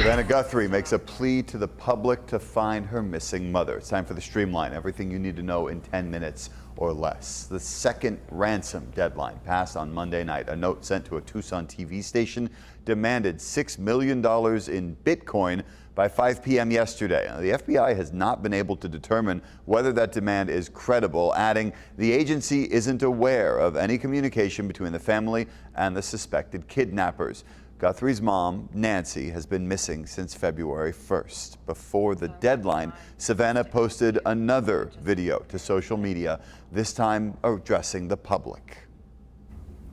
Savannah Guthrie makes a plea to the public to find her missing mother. It's time for the Streamline. Everything you need to know in 10 minutes or less. The second ransom deadline passed on Monday night. A note sent to a Tucson TV station demanded $6 million in Bitcoin by 5 p.m. yesterday. Now, the FBI has not been able to determine whether that demand is credible, adding the agency isn't aware of any communication between the family and the suspected kidnappers. Guthrie's mom, Nancy, has been missing since February 1st. Before the deadline, Savannah posted another video to social media, this time addressing the public.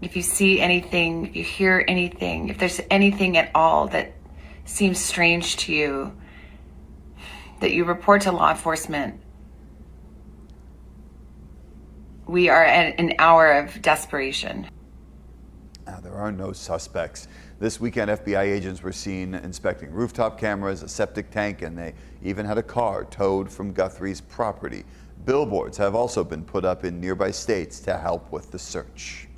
If you see anything, if you hear anything, if there's anything at all that seems strange to you, that you report to law enforcement. We are at an hour of desperation. There are no suspects. This weekend, FBI agents were seen inspecting rooftop cameras, a septic tank, and they even had a car towed from Guthrie's property. Billboards have also been put up in nearby states to help with the search.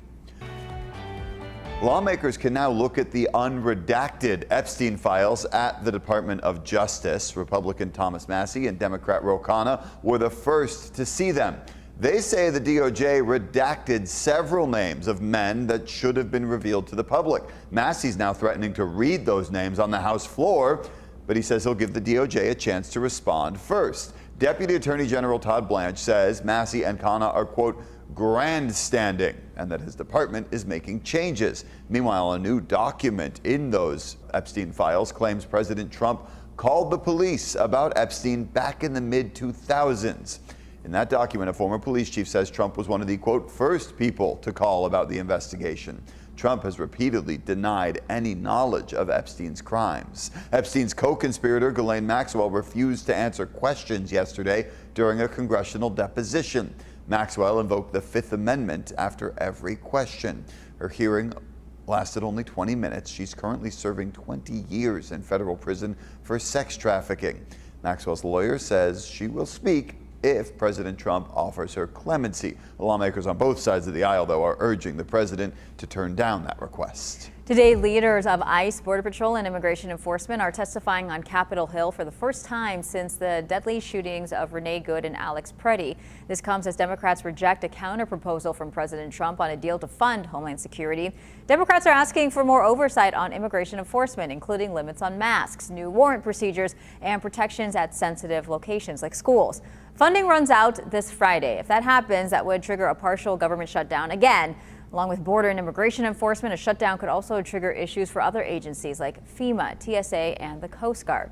Lawmakers can now look at the unredacted Epstein files at the Department of Justice. Republican Thomas Massie and Democrat Ro Khanna were the first to see them. They say the DOJ redacted several names of men that should have been revealed to the public. Massey's now threatening to read those names on the House floor, but he says he'll give the DOJ a chance to respond first. Deputy Attorney General Todd Blanche says Massey and Khanna are, quote, grandstanding, and that his department is making changes. Meanwhile, a new document in those Epstein files claims President Trump called the police about Epstein back in the mid-2000s. In that document, a former police chief says Trump was one of the, quote, first people to call about the investigation. Trump has repeatedly denied any knowledge of Epstein's crimes. Epstein's co-conspirator, Ghislaine Maxwell, refused to answer questions yesterday during a congressional deposition. Maxwell invoked the Fifth Amendment after every question. Her hearing lasted only 20 minutes. She's currently serving 20 years in federal prison for sex trafficking. Maxwell's lawyer says she will speak if President Trump offers her clemency. The lawmakers on both sides of the aisle, though, are urging the president to turn down that request. Today, leaders of ICE, Border Patrol, and Immigration Enforcement are testifying on Capitol Hill for the first time since the deadly shootings of Renee Good and Alex Preddy. This comes as Democrats reject a counterproposal from President Trump on a deal to fund Homeland Security. Democrats are asking for more oversight on immigration enforcement, including limits on masks, new warrant procedures, and protections at sensitive locations like schools. Funding runs out this Friday. If that happens, that would trigger a partial government shutdown again. Along with border and immigration enforcement, a shutdown could also trigger issues for other agencies like FEMA, TSA, and the Coast Guard.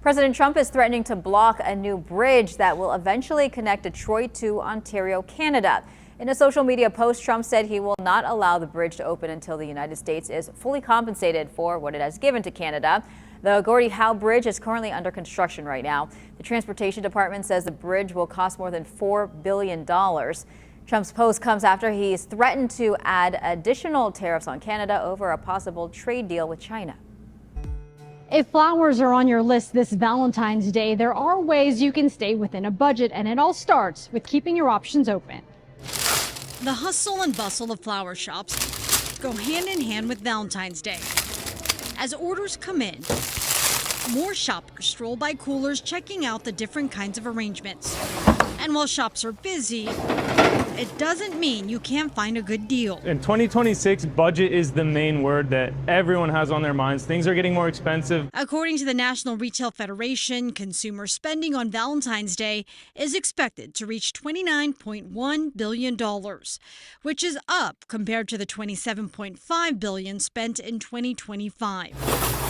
President Trump is threatening to block a new bridge that will eventually connect Detroit to Ontario, Canada. In a social media post, Trump said he will not allow the bridge to open until the United States is fully compensated for what it has given to Canada. The Gordie Howe Bridge is currently under construction right now. The Transportation Department says the bridge will cost more than $4 billion. Trump's post comes after he's threatened to add additional tariffs on Canada over a possible trade deal with China. If flowers are on your list this Valentine's Day, there are ways you can stay within a budget, and it all starts with keeping your options open. The hustle and bustle of flower shops go hand in hand with Valentine's Day. As orders come in, more shoppers stroll by coolers checking out the different kinds of arrangements. And while shops are busy, it doesn't mean you can't find a good deal. In 2026, budget is the main word that everyone has on their minds. Things are getting more expensive. According to the National Retail Federation, consumer spending on Valentine's Day is expected to reach $29.1 billion, which is up compared to the $27.5 billion spent in 2025.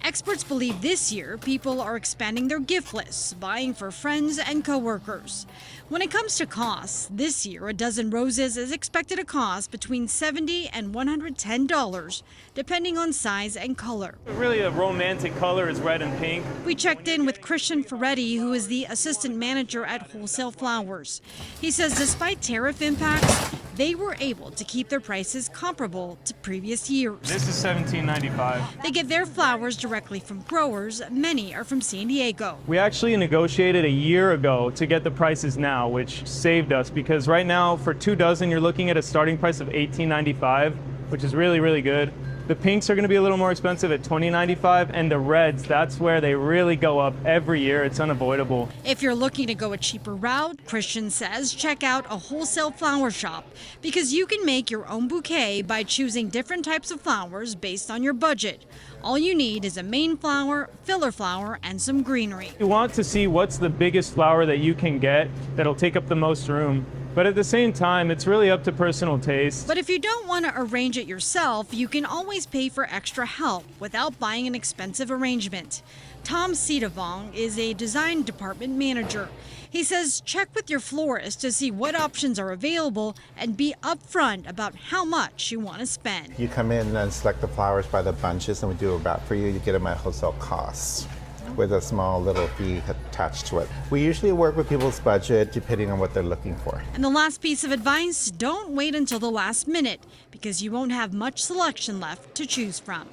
Experts believe this year people are expanding their gift lists, buying for friends and coworkers. When it comes to costs, this year a dozen roses is expected to cost between $70 and $110, depending on size and color. Really a romantic color is red and pink. We checked in with Christian Ferretti, who is the assistant manager at Wholesale Flowers. He says despite tariff impacts, they were able to keep their prices comparable to previous years. This is $17.95. They get their flowers directly from growers. Many are from San Diego. We actually negotiated a year ago to get the prices now, which saved us because right now for 2 dozen you're looking at a starting price of $18.95, which is really, really good. The pinks are going to be a little more expensive at $20.95, and the reds, that's where they really go up every year. It's unavoidable. If you're looking to go a cheaper route, Christian says check out a wholesale flower shop because you can make your own bouquet by choosing different types of flowers based on your budget. All you need is a main flower, filler flower, and some greenery. You want to see what's the biggest flower that you can get that'll take up the most room. But at the same time, it's really up to personal taste. But if you don't want to arrange it yourself, you can always pay for extra help without buying an expensive arrangement. Tom Cedavong is a design department manager. He says check with your florist to see what options are available and be upfront about how much you want to spend. You come in and select the flowers by the bunches, and we do a wrap for you. You get them at wholesale costs with a small little fee attached to it. We usually work with people's budget depending on what they're looking for. And the last piece of advice, don't wait until the last minute because you won't have much selection left to choose from.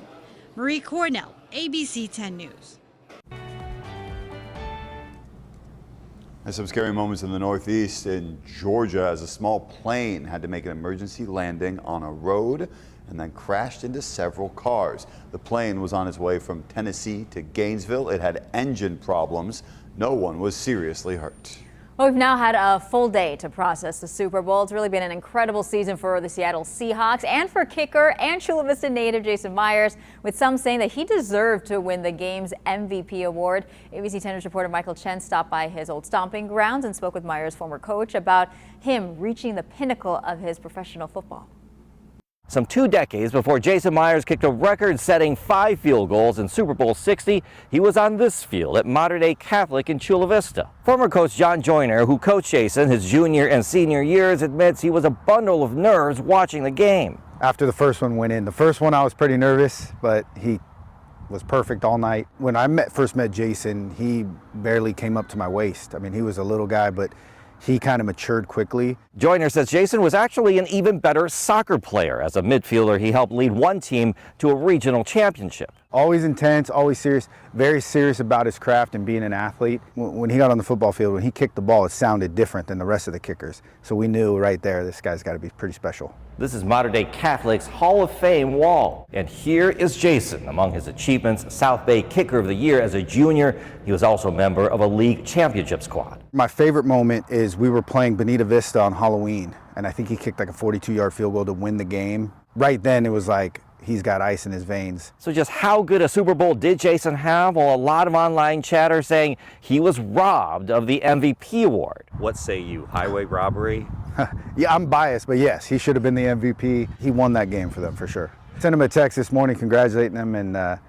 Marie Cornell, ABC 10 News. There's some scary moments in the Northeast. In Georgia, as a small plane had to make an emergency landing on a road and then crashed into several cars. The plane was on its way from Tennessee to Gainesville. It had engine problems. No one was seriously hurt. Well, we've now had a full day to process the Super Bowl. It's really been an incredible season for the Seattle Seahawks and for kicker and Chula Vista native Jason Myers, with some saying that he deserved to win the game's MVP award. ABC 10 News reporter Michael Chen stopped by his old stomping grounds and spoke with Myers' former coach about him reaching the pinnacle of his professional football. Some 2 decades before Jason Myers kicked a record-setting 5 field goals in Super Bowl 60, he was on this field at Mater Dei Catholic in Chula Vista. Former coach John Joyner, who coached Jason his junior and senior years, admits he was a bundle of nerves watching the game. After the first one went in, the first one I was pretty nervous, but he was perfect all night. When I first met Jason, he barely came up to my waist. I mean, he was a little guy, but he kind of matured quickly. Joyner says Jason was actually an even better soccer player. As a midfielder, he helped lead one team to a regional championship. Always intense, always serious, very serious about his craft and being an athlete. When he got on the football field, when he kicked the ball, it sounded different than the rest of the kickers. So we knew right there, this guy's got to be pretty special. This is Mater Dei Catholic's Hall of Fame wall. And here is Jason. Among his achievements, South Bay Kicker of the Year as a junior. He was also a member of a league championship squad. My favorite moment is we were playing Bonita Vista on Halloween, and I think he kicked like a 42-yard field goal to win the game. Right then, it was like, he's got ice in his veins. So just how good a Super Bowl did Jason have? Well, a lot of online chatter saying he was robbed of the MVP award. What say you, highway robbery? Yeah, I'm biased, but yes, he should have been the MVP. He won that game for them, for sure. Sent him a text this morning congratulating him and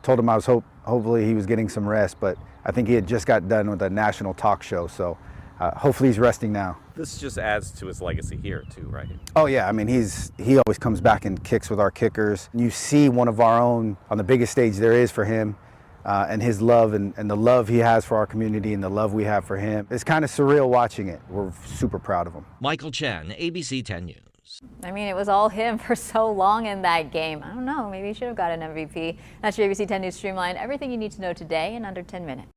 told him I was hopefully he was getting some rest, but I think he had just got done with a national talk show, so hopefully he's resting now. This just adds to his legacy here too, right? Oh yeah, I mean, he always comes back and kicks with our kickers. You see one of our own on the biggest stage there is for him, and his love and the love he has for our community and the love we have for him. It's kind of surreal watching it. We're super proud of him. Michael Chen, ABC 10 News. I mean, it was all him for so long in that game. I don't know, maybe he should have got an MVP. That's your ABC 10 News Streamline. Everything you need to know today in under 10 minutes.